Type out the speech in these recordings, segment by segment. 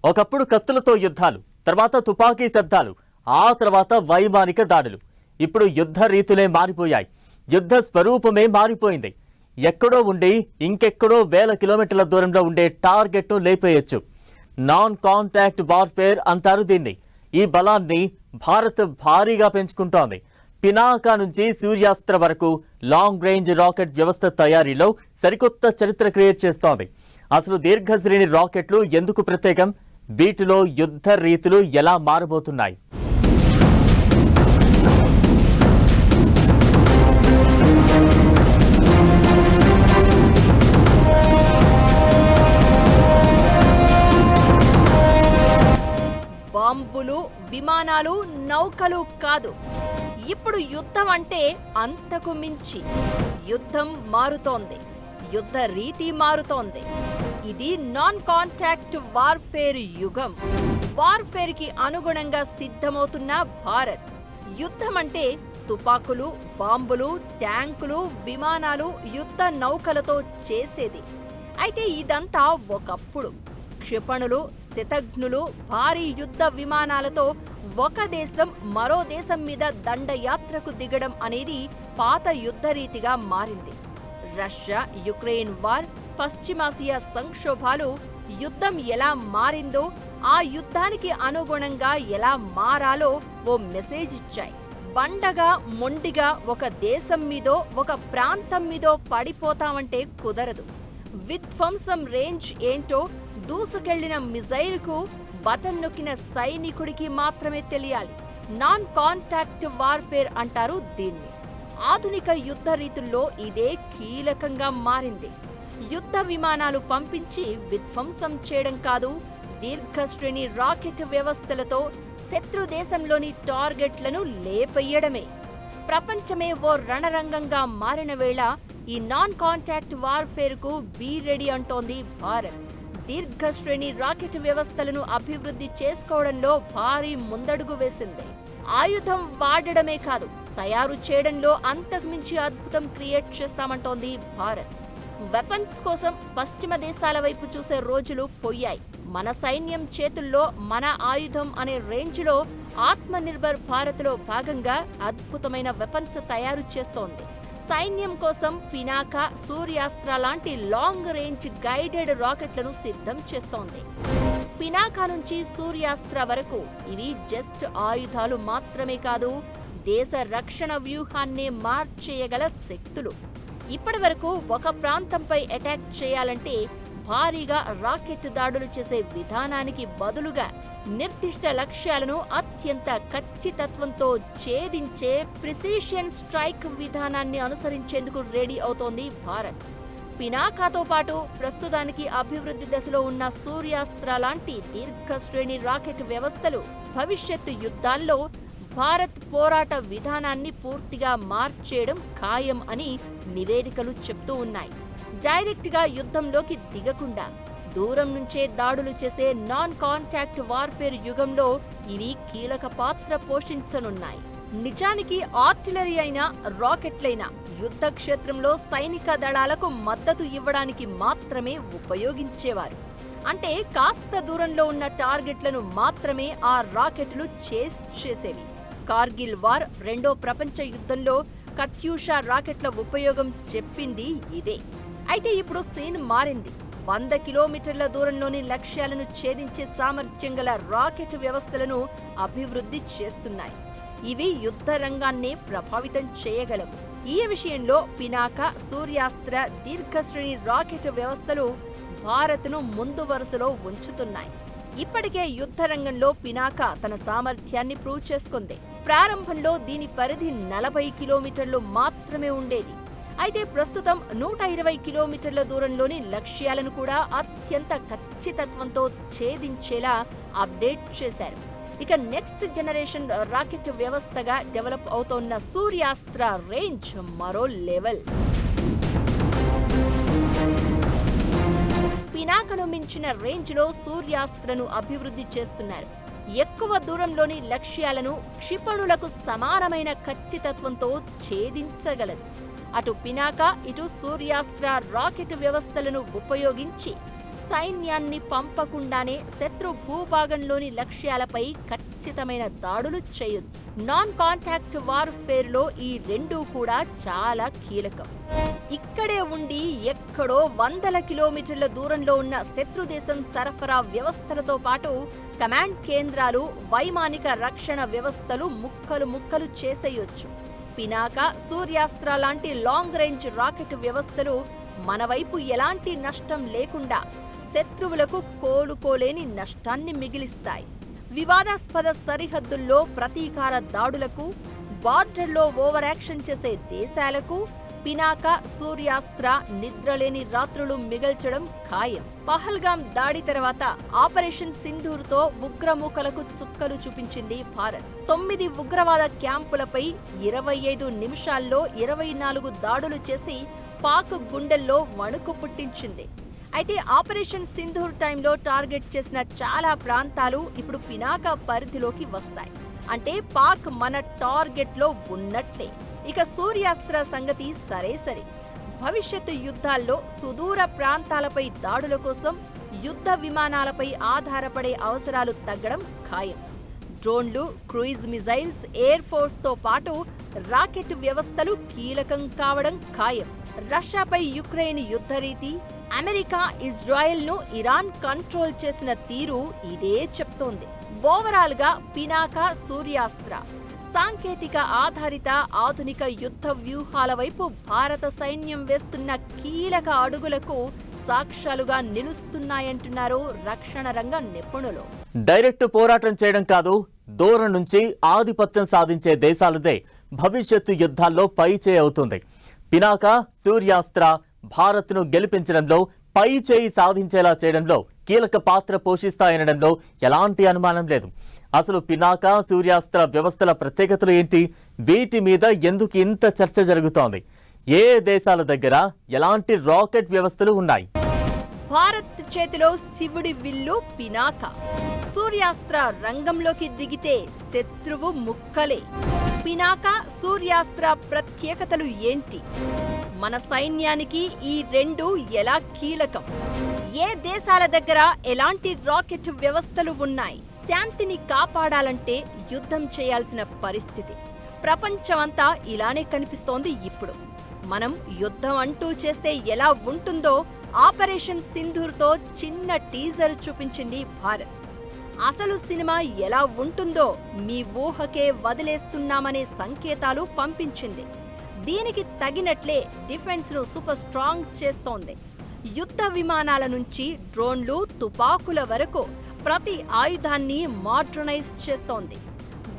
ఒకప్పుడు కత్తులతో యుద్ధాలు, తర్వాత తుపాకీ శబ్దాలు, ఆ తర్వాత వైమానిక దాడులు. ఇప్పుడు యుద్ధ రీతులే మారిపోయాయి. యుద్ధ స్వరూపమే మారిపోయింది. ఎక్కడో ఉండి ఇంకెక్కడో వేల కిలోమీటర్ల దూరంలో ఉండే టార్గెట్ను లేపేయొచ్చు. నాన్ కాంటాక్ట్ వార్ఫేర్ అంటారు దీన్ని. ఈ బలాన్ని భారత్ భారీగా పెంచుకుంటోంది. పినాకా నుంచి సూర్యాస్త్ర వరకు లాంగ్ రేంజ్ రాకెట్ వ్యవస్థ తయారీలో సరికొత్త చరిత్ర క్రియేట్ చేస్తోంది. అసలు దీర్ఘశ్రేణి రాకెట్లు ఎందుకు ప్రత్యేకం? వీటిలో యుద్ధ రీతులు ఎలా మారబోతున్నాయి? బాంబులు, విమానాలు, నౌకలు కాదు. ఇప్పుడు యుద్ధం అంటే అంతకు మించి. యుద్ధం మారుతోంది, యుద్ధ రీతి మారుతోంది. ఇది నాన్ కాంటాక్ట్ వార్ఫేర్ యుగం. వార్ఫేర్ కి అనుగుణంగా సిద్ధమవుతున్న భారత్. యుద్ధం అంటే తుపాకులు, బాంబులు, ట్యాంకులు, విమానాలు, యుద్ధ నౌకలతో చేసేది. అయితే ఇదంతా ఒకప్పుడు. క్షిపణులు, శతఘ్నులు, భారీ యుద్ధ విమానాలతో ఒక దేశం మరో దేశం మీద దండయాత్రకు దిగడం అనేది పాత యుద్ధ రీతిగా మారింది. రష్యా యుక్రెయిన్ వార్, పశ్చిమాసియా సంక్షోభాలు యుద్ధం ఎలా మారిందో, ఆ యుద్ధానికి అనుగుణంగా ఎలా మారాలో ఓ మెసేజ్ ఇచ్చాయి. బండగా మొండిగా ఒక దేశం మీదో ఒక ప్రాంతం మీదో పడిపోతామంటే కుదరదు. విధ్వంసం రేంజ్ ఏంటో దూసుకెళ్లిన మిజైల్కు బటన్ నొక్కిన సైనికుడికి మాత్రమే తెలియాలి. నాన్ కాంటాక్ట్ వార్ఫేర్ అంటారు దీన్ని. ఆధునిక యుద్ధ రీతుల్లో ఇదే కీలకంగా మారింది. యుద్ధ విమానాలు పంపించి విధ్వంసం చేయడం కాదు, దీర్ఘశ్రేణి రాకెట్ వ్యవస్థలతో శత్రు దేశంలోని టార్గెట్లను లేపేయడమే. ప్రపంచమే ఓ రణరంగంగా మారిన వేళ ఈ నాన్ కాంటాక్ట్ వార్ఫేర్ కు బీ రెడీ అంటోంది భారత్. దీర్ఘశ్రేణి రాకెట్ వ్యవస్థలను అభివృద్ధి చేసుకోవడంలో భారీ ముందడుగు వేసింది. ఆయుధం వాడడమే కాదు, తయారు చేయడంలో అంతకుమించి అద్భుతం క్రియేట్ చేస్తామంటోంది భారత్. వెపన్స్ కోసం పశ్చిమ దేశాల వైపు చూసే రోజులు పోయాయి. మన సైన్యం చేతుల్లో మన ఆయుధం అనే రేంజ్లో ఆత్మనిర్భర్ భారత్లో భాగంగా అద్భుతమైన వెపన్స్ తయారు చేస్తోంది. సైన్యం కోసం పినాకా, సూర్యాస్త్ర లాంటి లాంగ్ రేంజ్ గైడెడ్ రాకెట్లను సిద్ధం చేస్తోంది. పినాకా నుంచి సూర్యాస్త్ర వరకు ఇవి జస్ట్ ఆయుధాలు మాత్రమే కాదు, దేశ రక్షణ వ్యూహాన్నే మార్చేయగల శక్తులు. ఇప్పటి వరకు ఒక ప్రాంతంపై అటాక్ చేయాలంటే భారీగా రాకెట్ దాడులు చేసే విధానానికి బదులుగా నిర్దిష్ట లక్ష్యాలను అత్యంత ఖచ్చితత్వంతో ఛేదించే ప్రిసిషన్ స్ట్రైక్ విధానాన్ని అనుసరించేందుకు రెడీ అవుతోంది భారత్. పినాకాతో పాటు ప్రస్తుతానికి అభివృద్ధి దశలో ఉన్న సూర్యాస్త్ర లాంటి దీర్ఘశ్రేణి రాకెట్ వ్యవస్థలు భవిష్యత్తు యుద్ధాల్లో భారత్ పోరాట విధానాన్ని పూర్తిగా మార్చేయడం ఖాయం అని నివేదికలు చెప్తూ ఉన్నాయి. డైరెక్ట్ గా యుద్ధంలోకి దిగకుండా దూరం నుంచే దాడులు చేసే నాన్ కాంటాక్ట్ వార్ఫేర్ యుగంలో ఇవి కీలక పాత్ర పోషించనున్నాయి. నిజానికి ఆర్టిలరీ అయినా, రాకెట్లైనా యుద్ధ క్షేత్రంలో సైనిక దళాలకు మద్దతు ఇవ్వడానికి మాత్రమే ఉపయోగించేవారు. అంటే కాస్త దూరంలో ఉన్న టార్గెట్లను మాత్రమే ఆ రాకెట్లు చేసేవి. కార్గిల్ వార్, రెండో ప్రపంచ యుద్ధంలో కత్యూషా రాకెట్ల ఉపయోగం చెప్పింది ఇదే. అయితే ఇప్పుడు సీన్ మారింది. 100 కిలోమీటర్ల దూరంలోని లక్ష్యాలను ఛేదించే సామర్థ్యం గల రాకెట్ వ్యవస్థలను అభివృద్ధి చేస్తున్నాయి. ఇవి యుద్ధ రంగాన్ని ప్రభావితం చేయగలవు. ఈ విషయంలో పినాకా, సూర్యాస్త్ర, దీర్ఘశ్రేణి రాకెట్ వ్యవస్థలు భారత్ను ముందు వరుసలో ఉంచుతున్నాయి. ఇప్పటికే యుద్ధ రంగంలో పినాకా తన సామర్థ్యాన్ని ప్రూవ్ చేసుకుంది. ప్రారంభంలో దీని పరిధి 40 కిలోమీటర్లు మాత్రమే ఉండేది. అయితే ప్రస్తుతం 120 కిలోమీటర్ల దూరంలోని లక్ష్యాలను కూడా అత్యంత ఖచ్చితత్వంతో ఛేదించేలా అప్డేట్ చేశారు. ఇక నెక్స్ట్ జనరేషన్ రాకెట్ వ్యవస్థగా డెవలప్ అవుతోన్న సూర్యాస్త్ర రేంజ్ మరో లెవెల్. పినాకను మించిన రేంజ్లో సూర్యాస్త్రను అభివృద్ధి చేస్తున్నారు. ఎక్కువ దూరంలోని లక్ష్యాలను క్షిపణులకు సమానమైన ఖచ్చితత్వంతో ఛేదించగలదు. అటు పినాకా, ఇటు సూర్యాస్త్ర రాకెట్ వ్యవస్థలను ఉపయోగించి సైన్యాన్ని పంపకుండానే శత్రు భూభాగంలోని లక్ష్యాలపై ఖచ్చితమైన దాడులు చేయొచ్చు. నాన్ కాంటాక్ట్ వార్ఫేర్ లో ఈ రెండూ కూడా చాలా కీలకం. ఇక్కడే ఉండి ఎక్కడో వందల కిలోమీటర్ల దూరంలో ఉన్న శత్రు దేశం సరఫరా వ్యవస్థలతో పాటు కమాండ్ కేంద్రాలు, వైమానిక రక్షణ వ్యవస్థలు ముక్కలు ముక్కలు చేసేయొచ్చు. పినాక, సూర్యాస్త్ర లాంటి లాంగ్ రేంజ్ రాకెట్ వ్యవస్థలు మన వైపు ఎలాంటి నష్టం లేకుండా శత్రువులకు కోలుకోలేని నష్టాన్ని మిగిలిస్తాయి. వివాదాస్పద సరిహద్దుల్లో ప్రతీకార దాడులకు, బార్డర్లో ఓవర్ యాక్షన్ చేసే దేశాలకు పినాక, సూర్యాస్త్ర నిద్రలేని రాత్రులు మిగల్చడం ఖాయం. పహల్గాం దాడి తర్వాత ఆపరేషన్ సింధూర్తో ఉగ్రమూకలకు చుక్కలు చూపించింది భారత్. 9 ఉగ్రవాద క్యాంపులపై 25 నిమిషాల్లో 24 దాడులు చేసి పాక్ గుండెల్లో వణుకు పుట్టించింది. అయితే ఆపరేషన్ సింధూర్ టైంలో టార్గెట్ చేసిన చాలా ప్రాంతాలు ఇప్పుడు పినాక పరిధిలోకి వస్తాయి. అంటే పాక్ మన టార్గెట్లో ఉన్నట్లే. ఇక సూర్యాస్త్ర సంగతి సరే. భవిష్యత్తు యుద్ధాల్లో సుదూర ప్రాంతాలపై దాడుల కోసం యుద్ధ విమానాలపై ఆధారపడే అవసరాలు తగ్గడం ఖాయం. డ్రోన్లు, క్రూయిజ్ మిజైల్స్, ఎయిర్ ఫోర్స్ తో పాటు రాకెట్ వ్యవస్థలు కీలకం కావడం ఖాయం. రష్యాపై యుక్రెయిన్ యుద్ధ రీతి, అమెరికా, ఇజ్రాయెల్ ను ఇరాన్ కంట్రోల్ చేసిన తీరు ఇదే చెప్తోంది. ఓవరాల్ గా పినాక, సూర్యాస్త్ర సాంకేతిక ఆధారిత ఆధునిక యుద్ధ వ్యూహాల వైపు భారత సైన్యం వేస్తున్న కీలక అడుగులకు సాక్ష్యాలుగా నిలుస్తున్నాయంటున్నారు రక్షణ రంగ నిపుణులు. డైరెక్ట్ పోరాటం చేయడం కాదు, దూరం నుంచి ఆధిపత్యం సాధించే దేశాలదే భవిష్యత్తు యుద్ధాల్లో పైచేయి అవుతుంది. పినాక, సూర్యాస్త్ర భారత్ను గెలిపించడంలో, పై చేయి సాధించేలా చేయడంలో కీలక పాత్ర పోషిస్తాయనడంలో ఎలాంటి అనుమానం లేదు. అసలు పినాక, సూర్యాస్త్ర వ్యవస్థల ప్రత్యేకతలు ఏంటి? వీటి మీద ఎందుకు ఇంత చర్చ జరుగుతోంది? ఏ దేశాల దగ్గర ఎలాంటి రాకెట్ వ్యవస్థలు ఉన్నాయి? భారత్ చేతిలో శివుడి విల్లు పినాక. సూర్యాస్త్ర రంగంలోకి దిగితే శత్రువు ముక్కలే. పినాక, సూర్యాస్త్ర ప్రత్యేకతలు ఏంటి? మన సైన్యానికి ఈ రెండు ఎలా కీలకం? ఏ దేశాల దగ్గర ఎలాంటి రాకెట్ వ్యవస్థలు ఉన్నాయి? శాంతిని కాపాడాలంటే యుద్ధం చేయాల్సిన పరిస్థితి. ప్రపంచమంతా ఇలానే కనిపిస్తోంది ఇప్పుడు. మనం యుద్ధం అంటూ చేస్తే ఎలా ఉంటుందో ఆపరేషన్ సింధూర్తో చిన్న టీజర్ చూపించింది భారత్. అసలు సినిమా ఎలా ఉంటుందో మీ ఊహకే వదిలేస్తున్నామనే సంకేతాలు పంపించింది. దీనికి తగినట్లే డిఫెన్స్ ను సూపర్ స్ట్రాంగ్ చేస్తోంది. యుద్ధ విమానాల నుంచి డ్రోన్లు, తుపాకుల వరకు ప్రతి ఆయుధాన్ని మోడర్నైజ్ చేస్తోంది.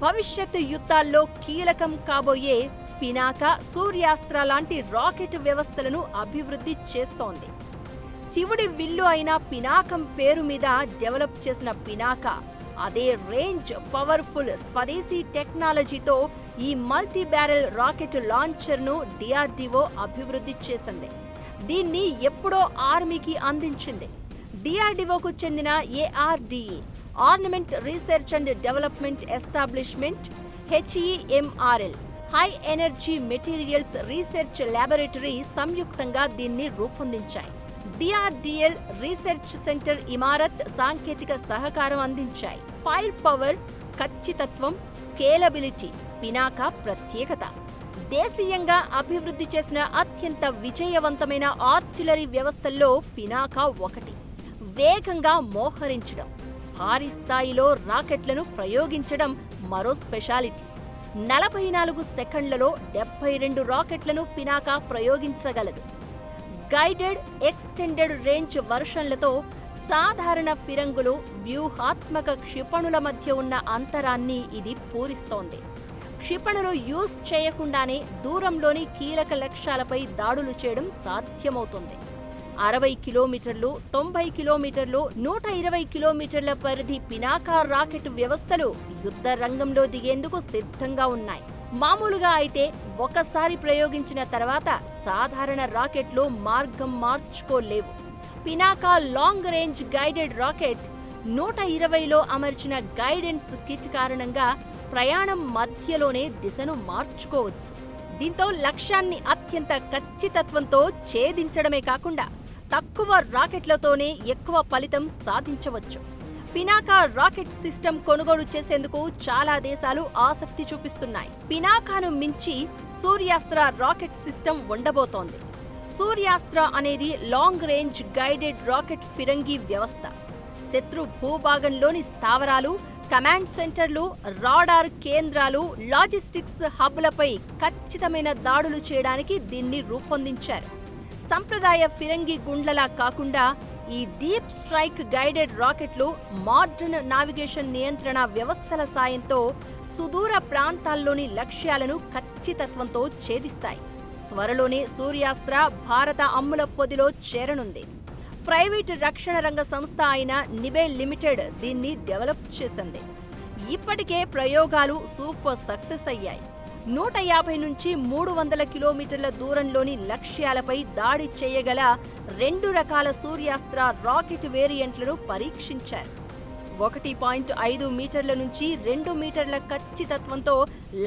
భవిష్యత్తు యుద్ధాల్లో కీలకం కాబోయే పినాక, సూర్యాస్త్ర లాంటి రాకెట్ వ్యవస్థలను అభివృద్ధి చేస్తోంది. శివుడి విల్లు అయిన పినాకం పేరు మీద డెవలప్ చేసిన పినాక అదే రేంజ్, పవర్ఫుల్ స్వదేశీ టెక్నాలజీతో ఈ మల్టీ బ్యారెల్ రాకెట్ లాంచర్ను డిఆర్డిఓ అభివృద్ధి చేసింది. దీన్ని ఎప్పుడో ఆర్మీకి అందించింది. డిఆర్డిఓకు చెందిన ARDE, armament research and development establishment, HEMRL, high energy materials research laboratory సంయుక్తంగా దీన్ని రూపొందించాయి. డిఆర్డిఎల్ రీసెర్చ్ సెంటర్, ఇమారత్ సాంకేతిక సహకారం అందించాయి. ఫైర్ పవర్, ఖచ్చితత్వం, స్కేలబిలిటీ పినాక ప్రత్యేకత. దేశీయంగా అభివృద్ధి చేసిన అత్యంత విజయవంతమైన ఆర్టిలరీ వ్యవస్థల్లో పినాక ఒకటి. వేగంగా మోహరించడం, భారీ స్థాయిలో రాకెట్లను ప్రయోగించడం మరో స్పెషాలిటీ. 44 సెకండ్లలో 72 రాకెట్లను పినాక ప్రయోగించగలదు. గైడెడ్, ఎక్స్టెండెడ్ రేంజ్ వర్షన్లతో సాధారణ ఫిరంగులు, వ్యూహాత్మక క్షిపణుల మధ్య ఉన్న అంతరాన్ని ఇది పూరిస్తోంది. క్షిపణులు యూజ్ చేయకుండానే దూరంలోని కీలక లక్ష్యాలపై దాడులు చేయడం సాధ్యమవుతుంది. 60 కిలోమీటర్లు, 90 కిలోమీటర్లు, 120 కిలోమీటర్ల పరిధి పినాక రాకెట్ వ్యవస్థలు యుద్ధ రంగంలో దిగేందుకు సిద్ధంగా ఉన్నాయి. మామూలుగా అయితే ఒకసారి ప్రయోగించిన తర్వాత సాధారణ రాకెట్లు మార్గం మార్చుకోలేవు. Pinaka long range guided rocket 120లో అమర్చిన గైడెన్స్ కిట్ కారణంగా ప్రయాణం మధ్యలోనే దిశను మార్చుకోవచ్చు. దీంతో లక్ష్యాన్ని అత్యంత ఖచ్చితత్వంతో ఛేదించడమే కాకుండా తక్కువ రాకెట్లతోనే ఎక్కువ ఫలితం సాధించవచ్చు. పినాకా రాకెట్ సిస్టమ్ కొనుగోలు చేసేందుకు చాలా దేశాలు ఆసక్తి చూపిస్తున్నాయి. పినాకాను మించి సూర్యాస్త్ర రాకెట్ సిస్టమ్ ఉండబోతోంది. సూర్యాస్త్ర అనేది లాంగ్ రేంజ్ గైడెడ్ రాకెట్ ఫిరంగి వ్యవస్థ. శత్రు భూభాగంలోని స్థావరాలు, కమాండ్ సెంటర్లు, రాడార్ కేంద్రాలు, లాజిస్టిక్స్ హబ్లపై ఖచ్చితమైన దాడులు చేయడానికి దీన్ని రూపొందించారు. సంప్రదాయ ఫిరంగి గుండ్లలా కాకుండా ఈ డీప్ స్ట్రైక్ గైడెడ్ రాకెట్లు మోడర్న్ నావిగేషన్ నియంత్రణ వ్యవస్థల సాయంతో సుదూర ప్రాంతాల్లోని లక్ష్యాలను ఖచ్చితత్వంతో ఛేదిస్తాయి. త్వరలోనే సూర్యాస్త్ర భారత అమ్ముల పొదిలో చేరనుంది. ప్రైవేటు రక్షణ రంగ సంస్థ అయిన నిబెల్ లిమిటెడ్ దీన్ని డెవలప్ చేసింది. ఇప్పటికే ప్రయోగాలు సూపర్ సక్సెస్ అయ్యాయి. 150 నుంచి 300 కిలోమీటర్ల దూరంలోని లక్ష్యాలపై దాడి చేయగల 2 రకాల సూర్యాస్త్ర రాకెట్ వేరియంట్లను పరీక్షించారు. 1.5 మీటర్ల నుంచి 2 మీటర్ల ఖచ్చితత్వంతో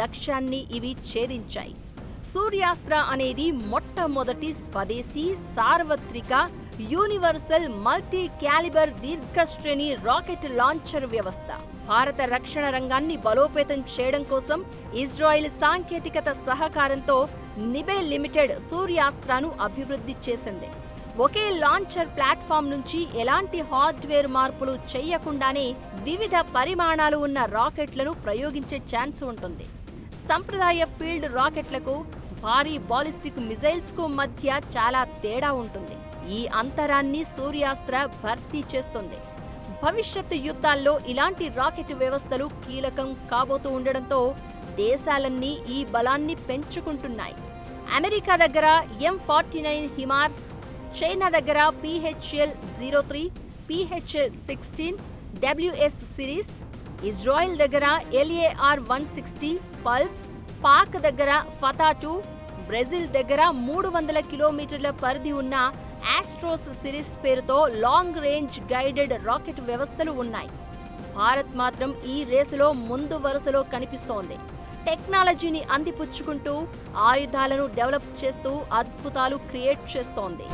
లక్ష్యాన్ని ఇవి ఛేదించాయి. సూర్యాస్త్ర అనేది మొట్టమొదటి స్వదేశీ సార్వత్రిక యూనివర్సల్ మల్టీ క్యాలిబర్ దీర్ఘశ్రేణి రాకెట్ లాంచర్ వ్యవస్థ. భారత రక్షణ రంగాన్ని బలోపేతం చేయడం కోసం ఇజ్రాయెల్ సాంకేతికత సహకారంతో నిబెల్ లిమిటెడ్ సూర్యాస్త్రను అభివృద్ధి చేసింది. ఒకే లాంచర్ ప్లాట్ఫామ్ నుంచి ఎలాంటి హార్డ్వేర్ మార్పులు చేయకుండానే వివిధ పరిమాణాలు ఉన్న రాకెట్లను ప్రయోగించే ఛాన్స్ ఉంటుంది. సంప్రదాయ ఫీల్డ్ రాకెట్లకు, భారీ బాలిస్టిక్ మిజైల్స్ కు మధ్య చాలా తేడా ఉంటుంది. ఈ అంతరాన్ని సూర్యాస్త్ర భర్తీ చేస్తుంది. భవిష్యత్తు యుద్ధాల్లో ఇలాంటి రాకెట్ వ్యవస్థలు కీలకం కాబోతూ ఉండడంతో దేశాలన్నీ ఈ బలాన్ని పెంచుకుంటున్నాయి. అమెరికా దగ్గర M49 హిమార్స్, చైనా దగ్గర PHL-03, PHL-16 WS series, Israel దగ్గర LAR-160 పల్స్, పాక్ దగ్గర ఫతా-2, బ్రెజిల్ దగ్గర 300 కిలోమీటర్ల పరిధి ఉన్న ఆస్ట్రోస్ సిరీస్ పేరుతో లాంగ్ రేంజ్ గైడెడ్ రాకెట్ వ్యవస్థలు ఉన్నాయి. భారత్ మాత్రం ఈ రేసులో ముందు వరుసలో కనిపిస్తోంది. టెక్నాలజీని అందిపుచ్చుకుంటూ ఆయుధాలను డెవలప్ చేస్తూ అద్భుతాలు క్రియేట్ చేస్తోంది.